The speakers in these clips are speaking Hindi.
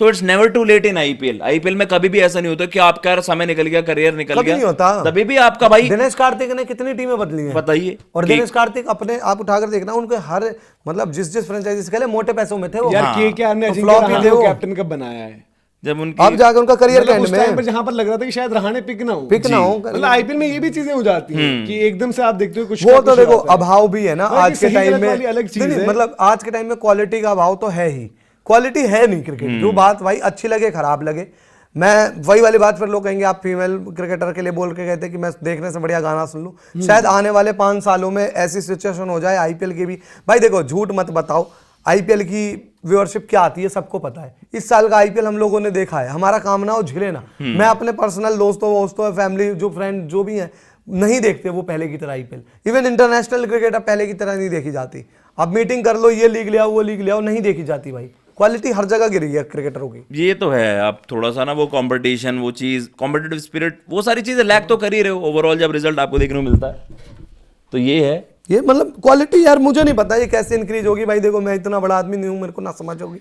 तो it's never too late in IPL. IPL में कभी भी ऐसा नहीं होता कि आपका यार समय निकल गया, करियर निकल कभी गया, नहीं होता। तभी भी आपका भाई दिनेश कार्तिक ने कितनी टीमें बदली हैं बताइए। और दिनेश कार्तिक अपने आप उठाकर देखना, उनके हर मतलब जिस फ्रेंचाइजी से खेले मोटे पैसों में थे वो। यार हाँ। केकेआर ने तो अजिंक्य flop ही रहाणे थे को वो। कैप्टन कब बनाया है? जब उनकी अब जाकर उनका करियर मतलब के उस एंड टाइम में पर जहां पर लग रहा था कि शायद रहाणे पिक ना हो, पिक ना हो, मतलब आईपीएल में ये भी चीजें हो जाती हैं कि एकदम से आप देखते हो कुछ वो का तो कुछ देखो आता है। अभाव भी है ना बाकी आज के सही टाइम गलत में। वाली अलग चीज नहीं, है। मतलब आज के टाइम में क्वालिटी का अभाव तो है ही, क्वालिटी है नहीं क्रिकेट। जो बात भाई अच्छी लगे खराब लगे, मैं वही वाली बात, फिर लोग कहेंगे आप फीमेल क्रिकेटर के लिए बोल के कहते कि मैं देखने से बढ़िया गाना सुन लूं। शायद आने वाले 5 सालों में ऐसी सिचुएशन हो जाए आईपीएल की भी। भाई देखो झूठ मत बताओ, आईपीएल की व्यूअरशिप क्या आती है सबको पता है। इस साल का आईपीएल हम लोगों ने देखा है, हमारा काम ना हो झिले ना। मैं अपने पर्सनल दोस्तों फैमिली जो फ्रेंड जो भी हैं नहीं देखते वो पहले की तरह आईपीएल। इवन इंटरनेशनल क्रिकेट अब पहले की तरह नहीं देखी जाती। अब मीटिंग कर लो, ये लीग ले आओ वो लीग ले आओ, नहीं देखी जाती भाई। क्वालिटी हर जगह गिरी है क्रिकेटरों की। ये तो है, आप थोड़ा सा ना वो कंपटीशन, वो चीज, कॉम्पिटिटिव स्पिरिट, वो सारी चीजें लैक तो कर ही रहे हो। ओवरऑल जब रिजल्ट आपको देखने को मिलता है तो ये है, ये मतलब क्वालिटी यार मुझे नहीं पता ये कैसे इंक्रीज होगी। भाई देखो मैं इतना बड़ा आदमी नहीं हूँ, मेरे को ना समझ होगी,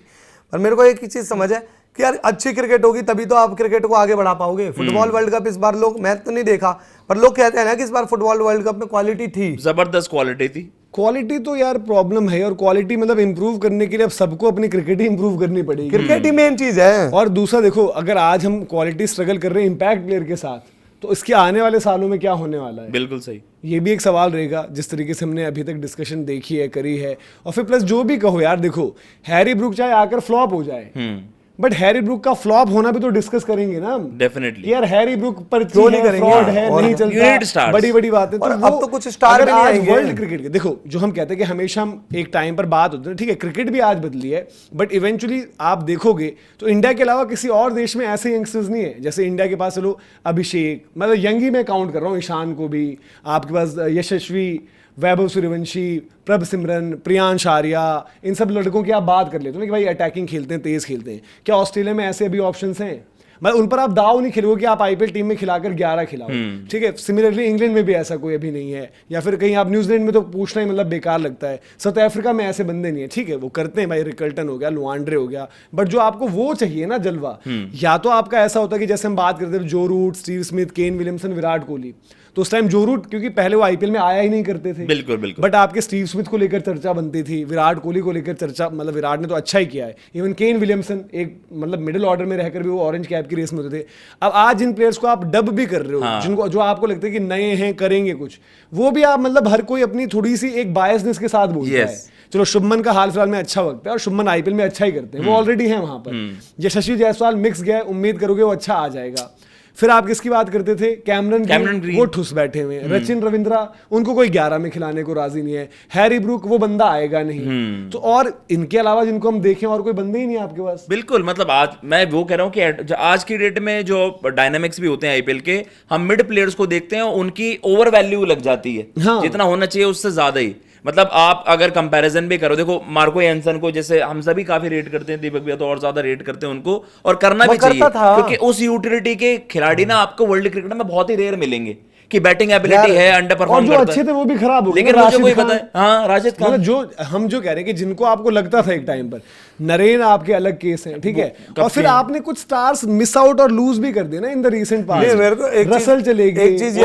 पर मेरे को एक ही चीज समझ है कि यार अच्छी क्रिकेट होगी तभी तो आप क्रिकेट को आगे बढ़ा पाओगे। फुटबॉल वर्ल्ड कप इस बार लोग, मैं तो नहीं देखा, पर लोग कहते हैं ना कि इस बार फुटबॉल वर्ल्ड कप में क्वालिटी थी, जबरदस्त क्वालिटी थी। क्वालिटी तो यार प्रॉब्लम है, और क्वालिटी मतलब इंप्रूव करने के लिए अब सबको अपनी क्रिकेट ही इंप्रूव करनी पड़ेगी। क्रिकेट ही मेन चीज है। और दूसरा देखो, अगर आज हम क्वालिटी स्ट्रगल कर रहे हैं इम्पैक्ट प्लेयर के साथ, तो इसके आने वाले सालों में क्या होने वाला है? बिल्कुल सही। ये भी एक सवाल रहेगा, जिस तरीके से हमने अभी तक डिस्कशन देखी है, करी है। और फिर प्लस जो भी कहो यार, देखो हैरी ब्रूक चाहे आकर फ्लॉप हो जाए, बट हैरी ब्रूक का फ्लॉप होना भी तो डिस्कस करेंगे ना हम। डेफिनेटली यार हैरी ब्रूक पर क्यों नहीं करेंगे? फ्रॉड है, और नहीं you need चलता, stars। बड़ी बड़ी बातें। और वो अब तो कुछ स्टार अगर भी नहीं आज आएंगे। वर्ल्ड क्रिकेट के देखो, जो हम कहते हैं कि हमेशा हम एक टाइम पर बात होती है, ठीक है क्रिकेट भी आज बदली है, बट इवेंचुअली आप देखोगे तो इंडिया के अलावा किसी और देश में ऐसे यंगस्टर्स नहीं है। जैसे इंडिया के पास चलो अभिषेक, मतलब यंग ही मैं काउंट कर रहा हूँ, ईशान को भी, आपके पास यशस्वी, वैभव सूर्यवंशी, प्रभ सिमरन, प्रियांश आर्या, इन सब लड़कों की आप बात कर लेते हो ना कि भाई अटैकिंग खेलते हैं, तेज खेलते हैं। क्या ऑस्ट्रेलिया में ऐसे अभी ऑप्शंस हैं? मतलब उन पर आप दाव नहीं खेलोगे कि आप आईपीएल टीम में खिलाकर 11 खिलाओ, ठीक है। सिमिलरली इंग्लैंड में भी ऐसा कोई अभी नहीं है, या फिर कहीं आप न्यूजीलैंड में तो पूछना ही मतलब बेकार लगता है। साउथ अफ्रीका में ऐसे बंदे नहीं है, ठीक है वो करते हैं भाई, रिकल्टन हो गया, लुआंड्रे हो गया, बट जो आपको वो चाहिए ना जलवा, या तो आपका ऐसा होता है कि जैसे हम बात करते थे Joe Root, Steve Smith, Kane Williamson, Virat Kohli, तो उस टाइम जो रूट क्योंकि पहले वो आईपीएल में आया ही नहीं करते थे, बिल्कुल बिल्कुल, बट आपके स्टीव स्मिथ को लेकर चर्चा बनती थी, विराट कोहली को लेकर चर्चा, मतलब विराट ने तो अच्छा ही किया है। इवन केन विलियमसन एक मतलब मिडिल ऑर्डर में रहकर भी वो ऑरेंज कैप की रेस में होते थे। अब आज इन प्लेयर्स को आप डब भी कर रहे हो, जिनको जो आपको लगता है कि नए हैं, करेंगे कुछ, वो भी आप मतलब हर कोई अपनी थोड़ी सी एक बायसनेस के साथ बोलता है। चलो शुभमन का हाल फिलहाल में अच्छा वक्त है और शुभमन आईपीएल में अच्छा ही करते हैं, वो ऑलरेडी हैं वहां पर। यशस्वी जायसवाल मिक्स गया, उम्मीद करोगे वो अच्छा आ जाएगा। फिर आप किसकी बात करते थे? कैमरन ग्रीन, वो ठुस बैठे हुए हैं। रचिन रविंद्रा, उनको कोई 11 में खिलाने को राजी नहीं है। हैरी ब्रूक, वो बंदा आएगा नहीं। तो और इनके अलावा जिनको हम देखें और कोई बंदे ही नहीं आपके पास। बिल्कुल, मतलब आज मैं वो कह रहा हूँ कि आज की डेट में जो डायनामिक्स भी होते हैं आईपीएल के, हम मिड प्लेयर्स को देखते हैं, उनकी ओवर वैल्यू लग जाती है। हाँ। जितना होना चाहिए उससे ज्यादा ही। मतलब आप अगर कंपैरिजन भी करो, देखो मार्को एंसन को जैसे हम सभी काफी रेट करते हैं, दीपक भैया तो और ज्यादा रेट करते हैं उनको, और करना भी चाहिए, क्योंकि उस यूटिलिटी के खिलाड़ी ना आपको वर्ल्ड क्रिकेट में बहुत ही रेयर मिलेंगे कि बैटिंग एबिलिटी है, अंडर परफॉर्म करता है। जो अच्छे थे वो भी खराब हो गए, लेकिन मुझे कोई पता है, हाँ राशिद खान, मतलब जो हम जो कह रहे हैं कि जिनको आपको लगता था एक टाइम पर, नरेन आपके अलग केस हैं, ठीक है, और फिर आपने कुछ स्टार्स मिस आउट और लूज भी कर दिए ना इन द रीसेंट पास्ट। मेरे को एक रसल चले गए, एक चीज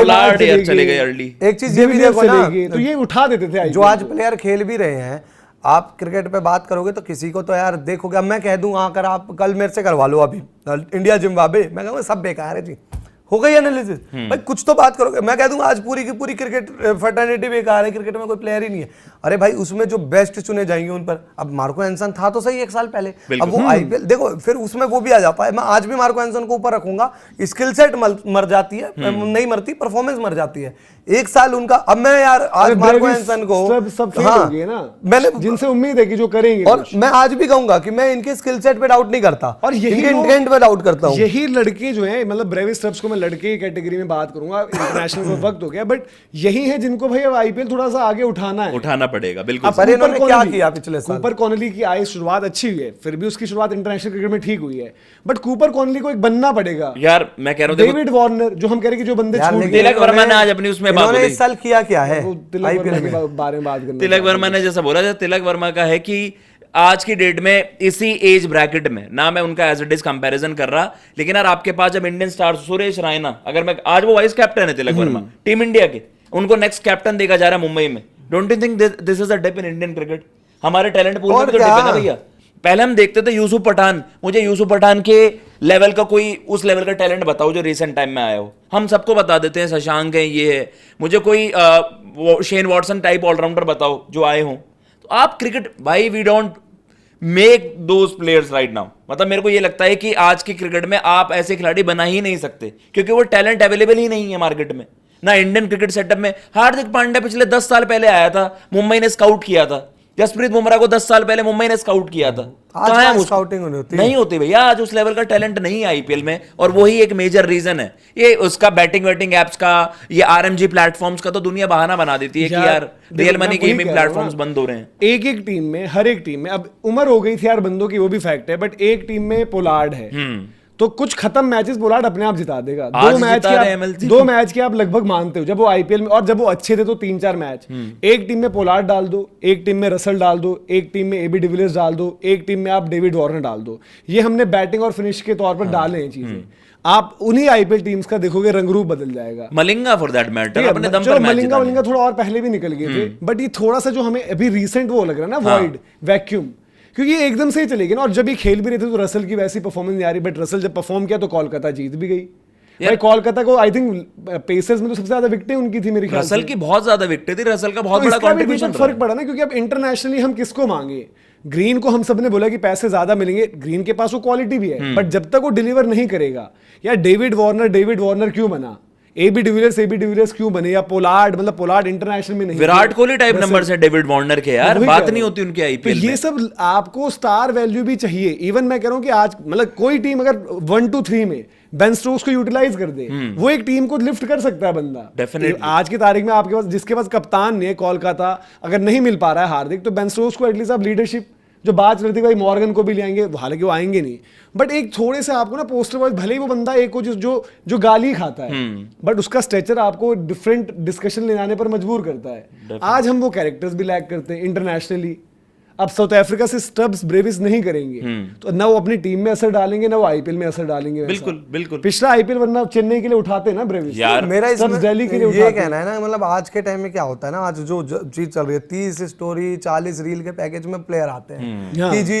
चले गए अर्ली, एक चीज ये भी देखो ना, तो ये उठा देते थे जो आज प्लेयर खेल भी रहे हैं। आप क्रिकेट पे बात करोगे तो किसी को तो यार देखोगे, अब मैं कह दूं आकर आप कल मेरे से करवा लो अभी इंडिया जिम्बाब्वे, मैं कहूँगा सब बेकार है जी, हो गई एनालिसिस। भाई कुछ तो बात करोगे। मैं कह दूंगा आज पूरी की पूरी क्रिकेट फर्टर्निटी बेकार है, क्रिकेट में कोई प्लेयर ही नहीं है। अरे भाई उसमें जो बेस्ट चुने जाएंगे उन पर, अब मार्को एंसन था तो सही 1 साल पहले, अब वो आईपीएल देखो फिर उसमें वो भी आ जाता है। मैं आज भी मार्को एंसन को ऊपर रखूंगा, स्किल सेट मर जाती है, नहीं मरती, परफॉर्मेंस मर जाती है। 1 साल उनका, अब मैं यार आज मार्को एंसन को सब फेल हो गए ना, मैंने जिनसे उम्मीद है कि जो करेंगे, और मैं आज भी कहूंगा कि मैं इनके स्किल सेट पे डाउट नहीं करता, और यही इंटेंट पे डाउट करता हूं। यही लड़के जो हैं, मतलब ब्रेविस स्टब्स को मैं लड़के की कैटेगरी में बात करूंगा, इंटरनेशनल को वक्त हो गया, बट यही है जिनको भाई अब आईपीएल थोड़ा सा आगे उठाना पड़ेगा। बिल्कुल, पर इन्होंने क्या किया पिछले साल? कूपर कॉनली की आई शुरुआत अच्छी हुई है, फिर भी उसकी शुरुआत इंटरनेशनल क्रिकेट में ठीक हुई है, बट कूपर कॉनली को एक बनना पड़ेगा यार। मैं कह रहा हूं डेविड वार्नर, जो हम कह रहे हैं कि जो बंदे छूट गए, तिलक वर्मा ने आज अपनी उसमें बात बोली, इस साल किया क्या है तिलक वर्मा के बारे में बात करना, तिलक वर्मा ने जैसा बोला, तिलक वर्मा का है कि आज की डेट में इसी एज ब्रैकेट में ना मैं उनका एज इट इज कंपैरिजन कर रहा, लेकिन यार आपके पास जब इंडियन स्टार सुरेश रैना, अगर मैं आज वो वाइस कैप्टन है तिलक वर्मा टीम इंडिया के, उनको नेक्स्ट कैप्टन देखा जा रहा है मुंबई में, don't you think this is a dip in Indian cricket? हमारे टैलेंट पूल में तो डिप है ना भैया। पहले हम देखते थे यूसुफ पठान, मुझे यूसुफ पठान के लेवल का कोई उस लेवल का टैलेंट बताओ जो रिसेंट टाइम में आया हो। हम सबको बता देते हैं शशांक है, ये है, मुझे कोई शेन वॉटसन टाइप ऑलराउंडर बताओ जो आए हों। तो आप क्रिकेट भाई, we don't make those players right now. मतलब मेरे को ये लगता है कि आज की क्रिकेट में आप ऐसे खिलाड़ी बना ही नहीं सकते, क्योंकि वो टैलेंट अवेलेबल ही नहीं है मार्केट में। ना इंडियन क्रिकेट सेटअप में हार्दिक पांड्या पिछले 10 साल पहले आया था, मुंबई ने स्काउट किया था। जसप्रीत बुमराह को 10 साल पहले मुंबई ने स्काउट किया था। आज स्काउटिंग नहीं होती भैया, आज उस लेवल का टैलेंट नहीं है आईपीएल में, और वही एक मेजर रीजन है। ये उसका बैटिंग वेटिंग एप्स का, ये आरएमजी प्लेटफॉर्म्स का तो दुनिया बहाना बना देती है कि यार रियल मनी गेमिंग प्लेटफॉर्म्स बंद हो रहे हैं। एक एक टीम में, हर एक टीम में अब उम्र हो गई थी यार बंदों की, वो भी फैक्ट है, बट एक टीम में पोलार्ड है तो कुछ खत्म मैचेस पोलार्ड अपने आप जिता देगा। दो मैच के आप लगभग मानते हो जब वो आईपीएल में, और जब वो अच्छे थे तो 3-4 मैच। एक टीम में पोलार्ड डाल दो, एक टीम में रसल डाल दो, एक टीम में एबी डिविलियर्स डाल दो, एक टीम में आप डेविड वार्नर डाल दो। ये हमने बैटिंग और फिनिश के तौर पर डाले हैं चीजें। आप उन्हीं आईपीएल टीम्स का देखोगे रंग रूप बदल जाएगा। मलिंगा फॉर दैट मैटर अपने दम पर मलिंगा थोड़ा और पहले भी निकल गए थे, बट ये थोड़ा सा जो हमें अभी रिसेंट वो लग रहा है ना, वॉइड वैक्यूम, क्योंकि ये एकदम से ही चलेगी ना। और जब ये खेल भी रहे थे तो रसल की वैसी परफॉर्मेंस नहीं आ रही, बट रसल जब परफॉर्म किया तो कोलकाता जीत भी गई। भाई कोलकाता को आई थिंक पेसर्स में तो सबसे ज्यादा विकेटें उनकी थी मेरी ख्याल से। रसल की बहुत ज्यादा विकेटें थी, रसल का बहुत बड़ा कंट्रीब्यूशन फर्क पड़ा ना, क्योंकि अब इंटरनेशनली हम किसको मांगे। ग्रीन को हम सबने बोला कि पैसे ज्यादा मिलेंगे, ग्रीन के पास वो क्वालिटी भी है, बट जब तक वो डिलीवर नहीं करेगा, या डेविड वार्नर क्यों बना, एबी डिविलियर्स क्यों बने, या पोलार्ड, मतलब पोलार्ड इंटरनेशनल में नहीं, विराट कोहली टाइप नंबर्स है डेविड वार्नर के, यार बात नहीं होती उनके आईपीएल में। ये सब आपको स्टार वैल्यू भी चाहिए। इवन मैं कह रहा हूं कि आज मतलब कोई टीम अगर 1-2-3 में बेन स्टोक्स को यूटिलाइज कर दे, वो एक टीम को लिफ्ट कर सकता है बंदा। डेफिनेटली आज की तारीख में आपके पास, जिसके पास कप्तान नहीं है कोलकाता, अगर नहीं मिल पा रहा है हार्दिक, तो बेन स्टोक्स को एटलीस्ट आप लीडरशिप जो बात करती भाई मॉर्गन को भी ले आएंगे, हालांकि वो आएंगे नहीं, बट एक थोड़े से आपको ना पोस्टर वाइज, भले ही वो बंदा एक को जो गाली खाता है, बट उसका स्ट्रेचर आपको डिफरेंट डिस्कशन ले आने पर मजबूर करता है। आज हम वो कैरेक्टर्स भी लैक करते हैं इंटरनेशनली। अब साउथ अफ्रीका से स्टब्स ब्रेविस नहीं करेंगे, तो ना वो अपनी टीम में असर डालेंगे, ना वो आईपीएल में असर डालेंगे। बिल्कुल पिछला आईपीएल वरना चेन्नई के लिए उठाते हैं ना ब्रेविस यार, मेरा इसमें दिल्ली के लिए ये कहना है ना, मतलब आज के टाइम में क्या होता है ना, आज जो चीज चल रही है, 30 स्टोरी 40 रील के पैकेज में प्लेयर आते हैं कि जी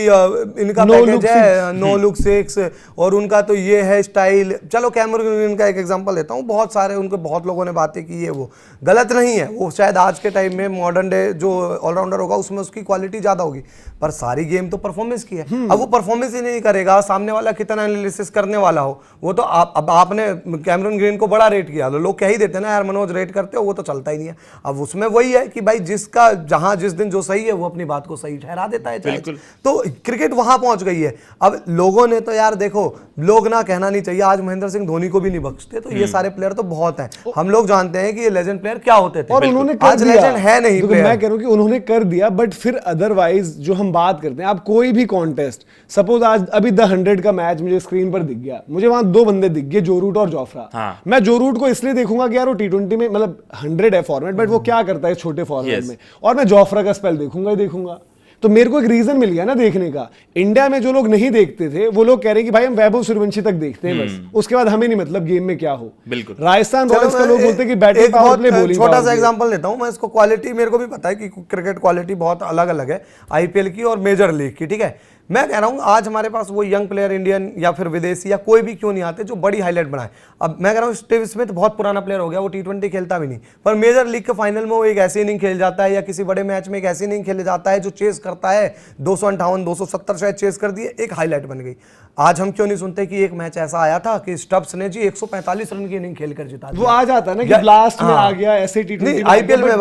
इनका पैकेज है नो लुक 6 और उनका तो ये है स्टाइल। चलो कैमरून का एक एग्जांपल देता हूँ, बहुत सारे उनके बहुत लोगों ने बातें की है, वो गलत नहीं है, वो शायद आज के टाइम में मॉडर्न डे जो ऑलराउंडर होगा उसमें उसकी क्वालिटी ज्यादा होगी, पर सारी गेम तो परफॉर्मेंस की है। अब वो परफॉर्मेंस ही नहीं करेगा, सामने वाला कितना एनालिसिस करने वाला हो, वो तो अब आपने कैमरून ग्रीन को बड़ा रेट किया, लोग कह ही देते हैं ना यार मनोज रेट करते हो, वो तो चलता ही नहीं है। अब उसमें वही है कि भाई जिसका जहां जिस दिन जो सही है वो अपनी बात को सही ठहरा देता है, तो क्रिकेट वहां पहुंच गई है। अब लोगों ने तो यार देखो, लोग ना कहना नहीं चाहिए, आज महेंद्र सिंह धोनी को भी नहीं बख्शते, तो ये सारे प्लेयर तो बहुत हैं, हम लोग जानते हैं कि ये लेजेंड प्लेयर क्या होते थे, और उन्होंने आज लेजेंड है नहीं। मैं कह रहा हूं कि उन्होंने कर दिया, बट फिर अदरवाइज जो हम बात करते हैं, आप कोई भी कॉन्टेस्ट, सपोज आज अभी द 100 का मैच मुझे स्क्रीन पर दिख गया, मुझे वहां 2 बंदे दिख गए, जो रूट और जोफ्रा। मैं जो रूट को इसलिए देखूंगा कि यार वो T20 में, मतलब 100 है फॉर्मेट, बट वो क्या करता है छोटे फॉर्मेट में, और मैं जोफ्रा का स्पेल देखूंगा ही देखूंगा। तो मेरे को एक रीजन मिल गया ना देखने का। इंडिया में जो लोग नहीं देखते थे वो लोग कह रहे हैं कि भाई हम वैभव सूर्यवंशी तक देखते हैं बस, उसके बाद हमें नहीं मतलब गेम में क्या हो। बिल्कुल। राजस्थान रॉयल्स का लोग बोलते हैं कि बैटिंग पावर प्ले, बॉलिंग छोटा सा एग्जांपल देता हूं मैं, इसको क्वालिटी मेरे को भी पता है कि क्रिकेट क्वालिटी बहुत अलग अलग है आईपीएल की और मेजर लीग की, ठीक है। मैं कह रहा हूं आज हमारे पास वो यंग प्लेयर इंडियन या फिर विदेशी या कोई भी क्यों नहीं आते जो बड़ी हाईलाइट बनाए। अब मैं कह रहा हूं स्टीव स्मिथ बहुत पुराना प्लेयर हो गया, वो T20 खेलता भी नहीं, पर मेजर लीग के फाइनल में वो एक ऐसी इनिंग खेल जाता है, या किसी बड़े मैच में एक ऐसी इनिंग खेले जाता है जो चेस करता है, 258 270 शायद चेस कर दिए, एक हाईलाइट बन गई। आज हम क्यों नहीं सुनते कि एक मैच ऐसा आया था कि स्टब्स ने जी 145 रन की इनिंग खेलकर जिता दिया। वो आ जाता है ना कि ब्लास्ट में आ गया, ऐसे T20 आईपीएल में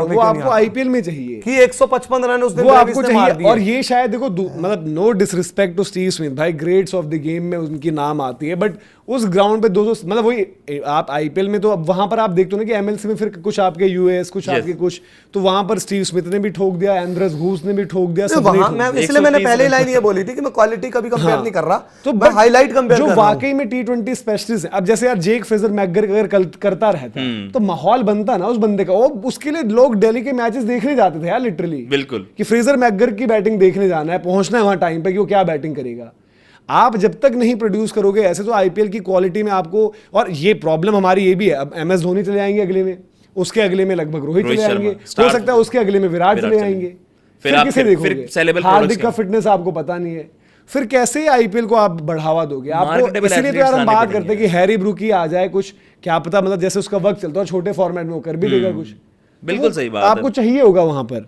वो आपको आईपीएल में चाहिए कि 155 रन उस दिन वो आपको चाहिए। और ये शायद देखो मतलब no disrespect to Steve Smith, भाई ग्रेट्स ऑफ द गेम में उनकी नाम आती है, बट उस ग्राउंड पे दो मतलब वही आप आईपीएल में तो अब वहां पर आप देखते हो ना कि एमएलसी में फिर कुछ आपके यूएस कुछ आपके कुछ, तो वहां पर स्टीव स्मिथ ने भी ठोक दिया, एंड्रस घूस ने भी ठोक दिया, इसलिए मैंने पहले लाइन ये बोली थी कि मैं क्वालिटी कभी कंपेयर नहीं कर रहा, तो मैं हाईलाइट कंपेयर कर रहा हूं। जो वाकई में टी20 स्पेशलिस्ट है, अब जैसे यार जेक फ्रेजर मैकगर अगर करता रहता तो माहौल बनता ना उस बंदे का, वो उसके लिए लोग दिल्ली के मैचेस देखने जाते थे यार लिटरली, बिल्कुल, कि फ्रेजर मैकगर की बैटिंग देखने जाना है, पहुंचना है वहां टाइम पे कि वो क्या बैटिंग करेगा। आप जब तक नहीं प्रोड्यूस करोगे ऐसे, तो आईपीएल की क्वालिटी में आपको, और ये प्रॉब्लम हमारी ये भी है, अब एमएस धोनी चले आएंगे अगले में, उसके अगले में लगभग रोहित चले आएंगे, हो सकता है उसके अगले में विराट चले आएंगे, फिर किसे देखोगे? हार्दिक का फिटनेस आपको पता नहीं है, फिर कैसे आईपीएल को आप बढ़ावा दोगे? आपको इसलिए तो यार हम बात करते हैं कि हैरी ब्रूकी आ जाए, कुछ क्या पता, मतलब जैसे उसका वक्त चलता है छोटे फॉर्मेट में वो कर भी देगा कुछ, बिल्कुल सही बात आपको चाहिए होगा वहां पर।